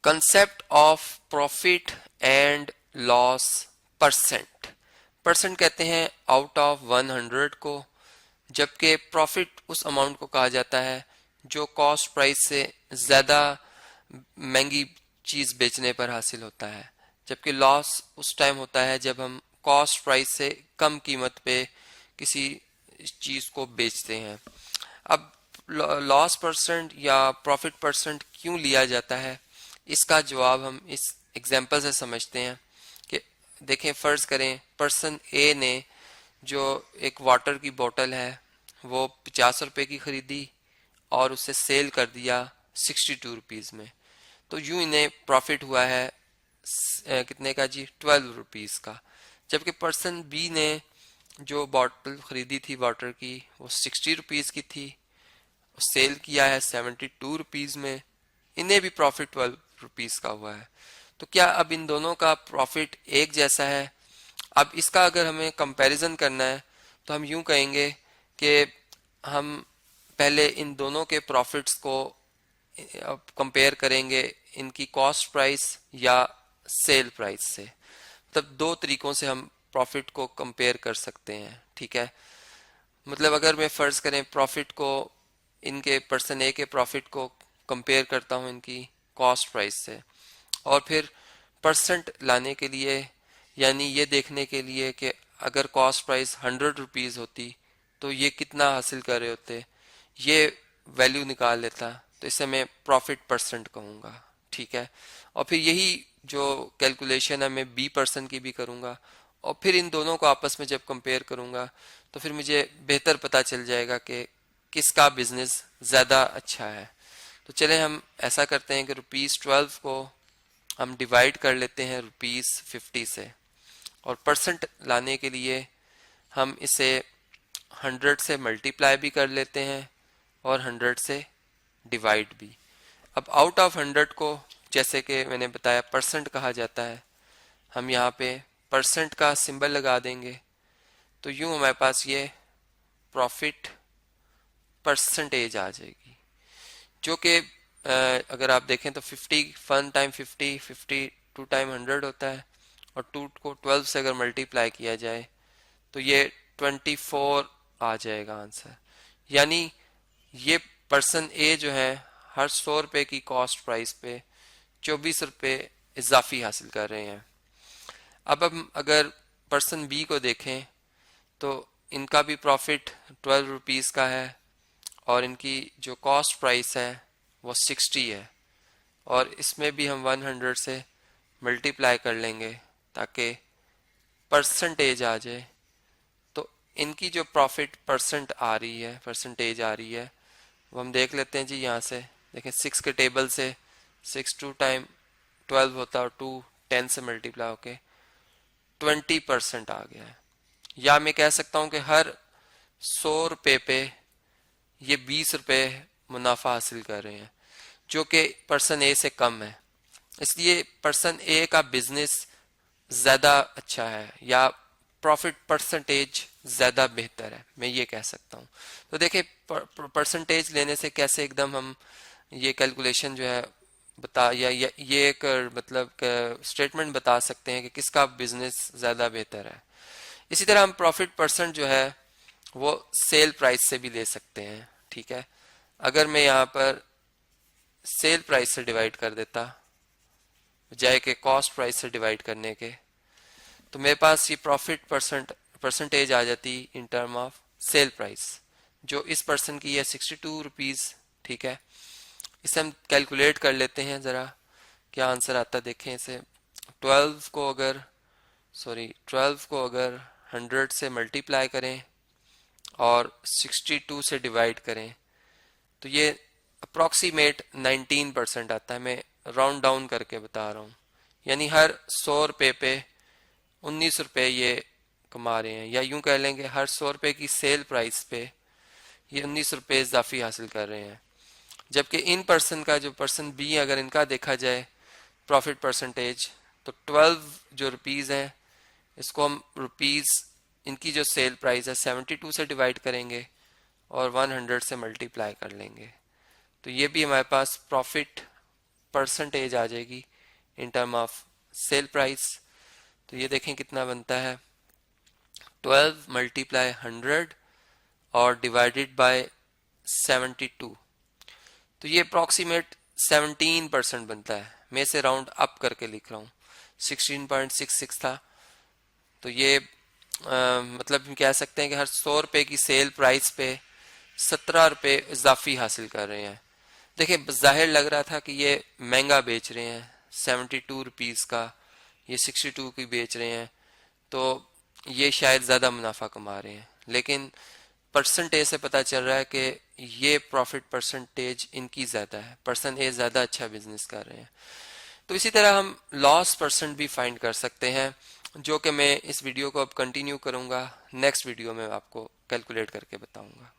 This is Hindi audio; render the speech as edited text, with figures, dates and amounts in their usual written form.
Concept of profit and loss percent. Percent कहते हैं आउट ऑफ 100 को, जबकि प्रॉफिट उस अमाउंट को कहा जाता है जो कॉस्ट प्राइस से ज़्यादा महंगी चीज़ बेचने पर हासिल होता है, जबकि लॉस उस टाइम होता है जब हम कॉस्ट प्राइस से कम कीमत पे किसी चीज़ को बेचते हैं। अब लॉस परसेंट या प्रॉफिट परसेंट क्यों लिया जाता है, इसका जवाब हम इस एग्जांपल से समझते हैं कि देखें, फ़र्ज करें पर्सन ए ने जो एक वाटर की बोतल है वो 50 रुपए की खरीदी और उसे सेल कर दिया 62 रुपीज़ में, तो यूं इन्हें प्रॉफिट हुआ है कितने का जी, 12 रुपीज़ का। जबकि पर्सन बी ने जो बॉटल खरीदी थी वाटर की वो 60 रुपीज़ की थी, सेल किया है 72 रुपीज़ में, इन्हें भी प्रॉफिट 12 रुपीज़ का हुआ है। तो क्या अब इन दोनों का प्रॉफिट एक जैसा है? अब इसका अगर हमें कंपैरिजन करना है तो हम यूं कहेंगे कि हम पहले इन दोनों के प्रॉफिट्स को कंपेयर करेंगे इनकी कॉस्ट प्राइस या सेल प्राइस से। तब दो तरीकों से हम प्रॉफिट को कंपेयर कर सकते हैं, ठीक है। मतलब अगर मैं फ़र्ज़ करें प्रॉफिट को, इनके पर्सन ए के प्रॉफिट को कंपेयर करता हूँ इनकी कॉस्ट प्राइस से, और फिर परसेंट लाने के लिए, यानी ये देखने के लिए कि अगर कॉस्ट प्राइस 100 रुपीज़ होती तो ये कितना हासिल कर रहे होते, ये वैल्यू निकाल लेता, तो इसे मैं प्रॉफिट परसेंट कहूँगा, ठीक है। और फिर यही जो कैलकुलेशन है मैं बी परसेंट की भी करूँगा, और फिर इन दोनों को आपस में जब कंपेयर करूँगा तो फिर मुझे बेहतर पता चल जाएगा कि किसका बिजनेस ज़्यादा अच्छा है। तो चले हम ऐसा करते हैं कि ₹12 को हम डिवाइड कर लेते हैं ₹50 से, और परसेंट लाने के लिए हम इसे 100 से मल्टीप्लाई भी कर लेते हैं और 100 से डिवाइड भी। अब आउट ऑफ 100 को, जैसे कि मैंने बताया, परसेंट कहा जाता है, हम यहाँ पे परसेंट का सिंबल लगा देंगे, तो यूं हमारे पास ये प्रॉफिट परसेंटेज आ जाएगी, जो कि अगर आप देखें तो 50 1 टाइम 50, 52 टाइम 100 होता है, और 2 को 12 से अगर मल्टीप्लाई किया जाए तो ये 24 आ जाएगा आंसर। यानी ये पर्सन ए जो है हर 100 रुपए की कॉस्ट प्राइस पे 24 रुपए इजाफी हासिल कर रहे हैं। अब हम अगर पर्सन बी को देखें तो इनका भी प्रॉफिट 12 रुपीज़ का है, और इनकी जो कॉस्ट प्राइस है वो 60 है, और इसमें भी हम 100 से मल्टीप्लाई कर लेंगे ताकि परसेंटेज आ जाए। तो इनकी जो प्रॉफिट परसेंट आ रही है, परसेंटेज आ रही है, वो हम देख लेते हैं जी। यहाँ से देखें 6 के टेबल से 6 2 टाइम 12 होता है, और 2 10 से मल्टीप्लाई होके 20% आ गया है। या मैं कह सकता हूँ कि हर 100 रुपये पे ये 20 रुपये मुनाफा हासिल कर रहे हैं, जो कि पर्सन ए से कम है। इसलिए पर्सन ए का बिजनेस ज़्यादा अच्छा है, या प्रॉफिट परसेंटेज ज़्यादा बेहतर है, मैं ये कह सकता हूँ। तो देखिए परसेंटेज लेने से कैसे एकदम हम ये कैलकुलेशन जो है बता, या ये एक मतलब स्टेटमेंट बता सकते हैं कि किसका बिजनेस ज़्यादा बेहतर है। इसी तरह हम प्रॉफिट परसेंट जो है वो सेल प्राइस से भी ले सकते हैं, ठीक है। अगर मैं यहाँ पर सेल प्राइस से डिवाइड कर देता बजाय के कॉस्ट प्राइस से डिवाइड करने के, तो मेरे पास ये प्रॉफिट परसेंटेज आ जाती in term of sale price, जो इस पर्सन की है 62 रुपीज़, ठीक है। इसे हम कैलकुलेट कर लेते हैं, ज़रा क्या आंसर आता देखें इसे। 12 को अगर 100 से मल्टीप्लाई करें और 62 से डिवाइड करें तो ये अप्रॉक्सीमेट 19% आता है। मैं राउंड डाउन करके बता रहा हूँ, यानी हर 100 रुपये पे 19 रुपये ये कमा रहे हैं, या यूं कह लेंगे हर 100 रुपये की सेल प्राइस पे ये 19 रुपये इजाफी हासिल कर रहे हैं। जबकि इन पर्सन का, जो पर्सन बी, अगर इनका देखा जाए प्रॉफिट परसेंटेज, तो 12 जो रुपीज़ हैं इसको हम रुपीज़, इनकी जो सेल प्राइस है 72 से डिवाइड करेंगे और 100 से मल्टीप्लाई कर लेंगे, तो ये भी हमारे पास प्रॉफिट परसेंटेज आ जाएगी in term of sale price. तो ये देखें कितना बनता है, 12 मल्टीप्लाई 100 और डिवाइडेड बाय 72, तो ये अप्रॉक्सीमेट 17% बनता है। मैं इसे राउंड अप करके लिख रहा हूँ, 16.66 था। तो ये मतलब हम कह सकते हैं कि हर 100 रुपये की सेल प्राइस पे 17 रुपये इजाफी हासिल कर रहे हैं। देखिए जाहिर लग रहा था कि ये महंगा बेच रहे हैं, 72 रुपीज़ का ये 62 की बेच रहे हैं, तो ये शायद ज़्यादा मुनाफा कमा रहे हैं। लेकिन परसेंटेज से पता चल रहा है कि ये प्रॉफिट परसेंटेज इनकी ज़्यादा है, पर्सन ए ज़्यादा अच्छा बिजनेस कर रहे हैं। तो इसी तरह हम लॉस परसेंट भी फाइंड कर सकते हैं, जो कि मैं इस वीडियो को अब कंटिन्यू करूँगा, नेक्स्ट वीडियो में आपको कैलकुलेट करके बताऊँगा।